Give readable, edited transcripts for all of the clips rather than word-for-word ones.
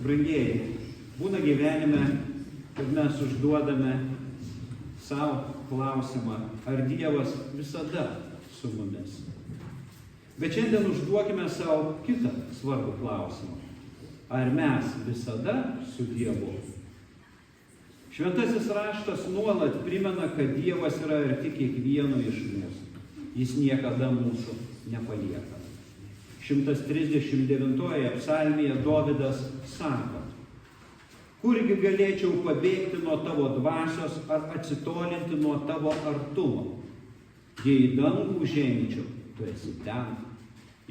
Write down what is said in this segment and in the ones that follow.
Brangieji, būna gyvenime, kad mes užduodame savo klausimą, ar Dievas visada su mumis. Bet šiandien užduokime savo kitą svarbų klausimą. Ar mes visada su Dievu? Šventasis raštas nuolat primena, kad Dievas yra arti kiekvieno iš mūsų. Jis niekada mūsų nepalieka. 139 psalmėje Dovydas sako: kurgi galėčiau pabėgti nuo tavo dvasios ar atsitolinti nuo tavo artumo? Jei į dangų žengčiau, tu esi ten.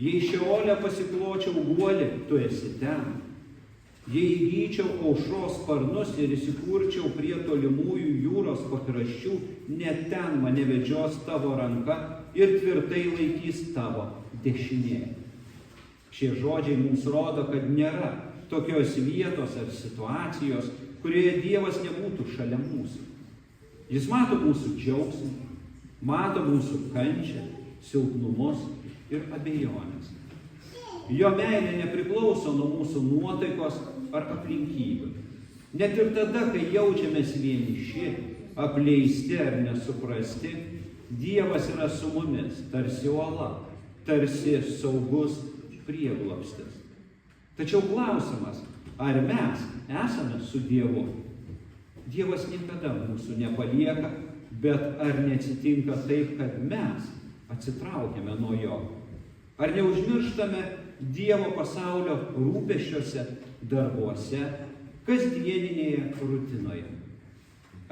Jei Šeole pasikločiau guolį, tu esi ten. Jei įgyčiau aušros sparnus ir įsikurčiau prie tolimųjų jūros pakraščių, net ten mane vedžios tavo ranka ir tvirtai laikys tavo dešinė. Šie žodžiai mums rodo, kad nėra tokios vietos ar situacijos, kurioje Dievas nebūtų šalia mūsų. Jis mato mūsų džiaugsmą, mato mūsų kančią, silpnumus ir abejonės. Jo meilė nepriklauso nuo mūsų nuotaikos ar aplinkybių. Net ir tada, kai jaučiamės vieniši, apleisti ar nesuprasti, Dievas yra su mumis, tarsi uola, tarsi saugus prieglobstis. Tačiau klausimas, ar mes esame su Dievu? Dievas niekada mūsų nepalieka, bet ar neatsitinka taip, kad mes atsitraukiame nuo jo? Ar neužmirštame Dievo pasaulio rūpesčiuose, darbuose, kasdieninėje rutinoje?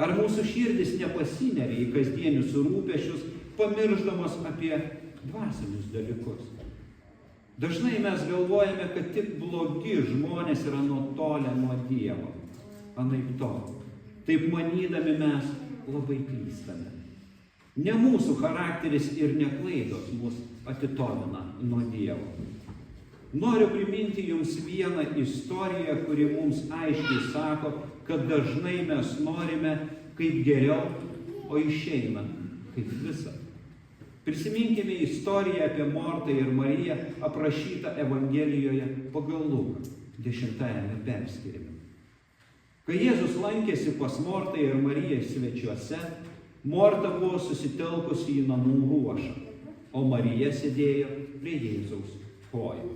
Ar mūsų širdis nepasineria į kasdienius rūpesčius, pamirždamos apie dvasinius dalykus? Dažnai mes galvojame, kad tik blogi žmonės yra nutolę nuo Dievo. Anaiptol. Taip manydami mes labai klystame. Ne mūsų charakteris ir ne klaidos mus atitolina nuo Dievo. Noriu priminti jums vieną istoriją, kuri mums aiškiai sako, kad dažnai mes norime kaip geriau, o išeina kaip visa. Prisiminkime istoriją apie Mortą ir Mariją aprašytą Evangelijoje pagal Luką, 10 perskyrime. Kai Jėzus lankėsi pas Mortą ir Mariją svečiuose, Morta buvo susitelkusi į namų ruošą, o Marija sėdėjo prie Jėzaus kojų.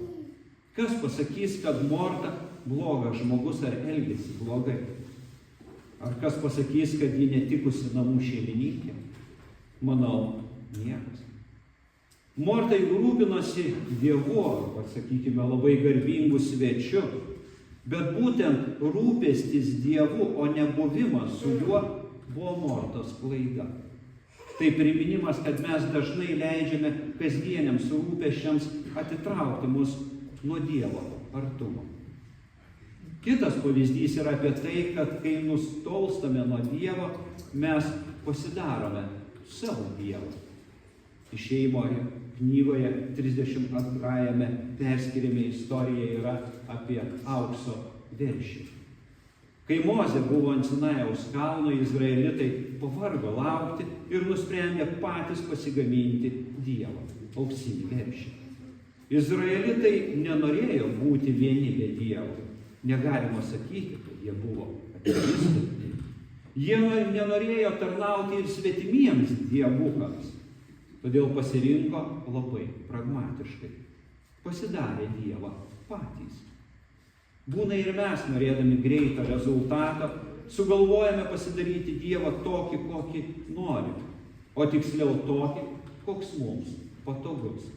Kas pasakys, kad Morta blogas žmogus ar elgiasi blogai? Ar kas pasakys, kad ji netikusi namų šeimininkė? Manau, niekas. Morta rūpinosi Dievu, arba, sakykime, labai garbingų svečių, bet būtent rūpestis Dievu, o ne buvimas su juo, buvo Mortos klaida. Tai priminimas, kad mes dažnai leidžiame kasdieniams rūpesčiams atitraukti mus nuo Dievo artumo. Kitas pavyzdys yra apie tai, kad kai nustolstame nuo Dievo, mes pasidarome savo Dievą. Išėjimo knygoje 32 perskyrime istorija yra apie aukso veršį. Kai Mozė buvo ant Sinajaus kalno, izraelitai pavargo laukti ir nusprendė patys pasigaminti Dievą, auksinį veršį. Izraelitai nenorėjo būti vieni be Dievo. Negalima sakyti, kad jie buvo ateistai. Jie nenorėjo tarnauti ir svetimiems dievukams. Todėl pasirinko labai pragmatiškai. Pasidarė Dievą patys. Būna ir mes, norėdami greito rezultato, sugalvojame pasidaryti Dievą tokį, kokį norime, o tiksliau tokį, koks mums patogus.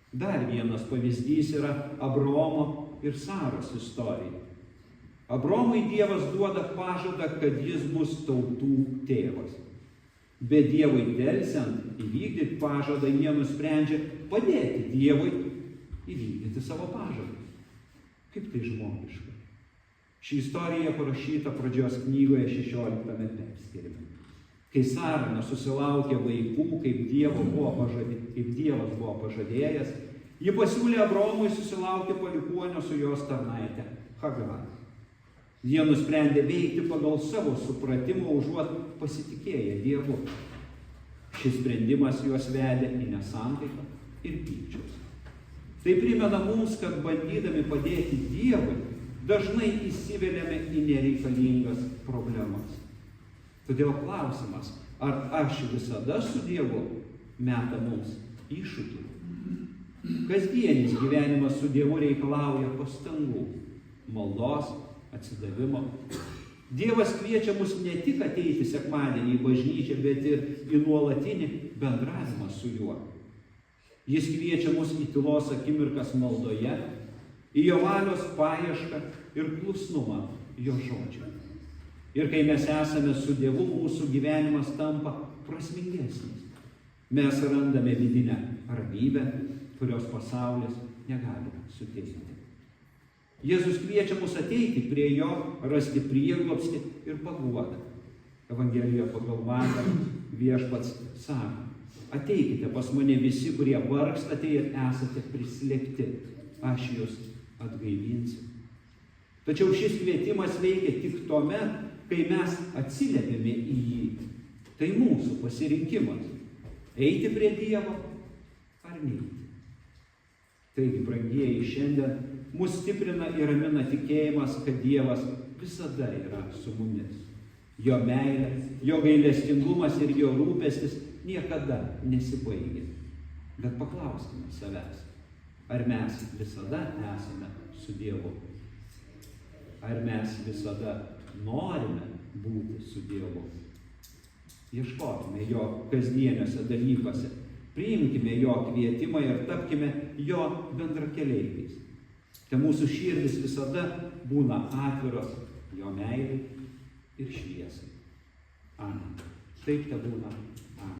Dar vienas pavyzdys yra Abraomo ir Saros istorija. Abraomui Dievas duoda pažadą, kad jis bus tautų tėvas. Bet Dievui delsiant įvykdyti pažadą, jie nusprendžia padėti Dievui įvykdyti savo pažadą. Kaip tai žmogiška. Ši istorija parašyta pradžios knygoje 16 perskyrime. Kai Sara nesusilaukė vaikų, kaip Dievas buvo pažadėjęs, ji pasiūlė Abraomui susilaukti palikuonio su jos tarnaite Hagar. Jie nusprendė veikti pagal savo supratimą, užuot pasitikėję Dievu. Šis sprendimas juos vedė į nesantaiką ir pykčius. Tai primena mums, kad bandydami padėti Dievui, dažnai įsiveliame į nereikalingas problemas. Todėl klausimas, ar aš visada su Dievu meta mums iššūkį? Kasdienis gyvenimas su Dievu reikalauja pastangų, maldos, atsidavimo. Dievas kviečia mus ne tik ateiti sekmadienį į bažnyčią, bet ir į nuolatinį bendravimą su juo. Jis kviečia mus į tylos akimirkas maldoje, į jo valios paiešką ir klusnumą jo žodžiui. Ir kai mes esame su Dievu, mūsų gyvenimas tampa prasmingesnis. Mes randame vidinę ramybę, kurios pasaulis negali suteikti. Jėzus kviečia mus ateiti prie jo, rasti prieglobstį ir paguodą. Evangelijoje pagal Matą viešpats sako: ateikite pas mane visi, kurie vargstate ir esate prislėgti, aš jūs atgaivinsiu. Tačiau šis kvietimas veikia tik tuomet, kai mes atsiliepiame į jį. Tai mūsų pasirinkimas – eiti prie Dievo ar neiti. Taigi, brangieji, šiandien mus stiprina ir ramina tikėjimas, kad Dievas visada yra su mumis. Jo meilė, jo gailestingumas ir jo rūpestis niekada nesibaigia. Bet paklauskime savęs, ar mes visada esame su Dievu? Ar mes visada norime būti su Dievu? Ieškokime jo kasdieniuose dalykuose, priimkime jo kvietimą ir tapkime jo bendrakeleiviais. Tai mūsų širdis visada būna atviros jo meilei ir šviesai. Amen. Taip te būna.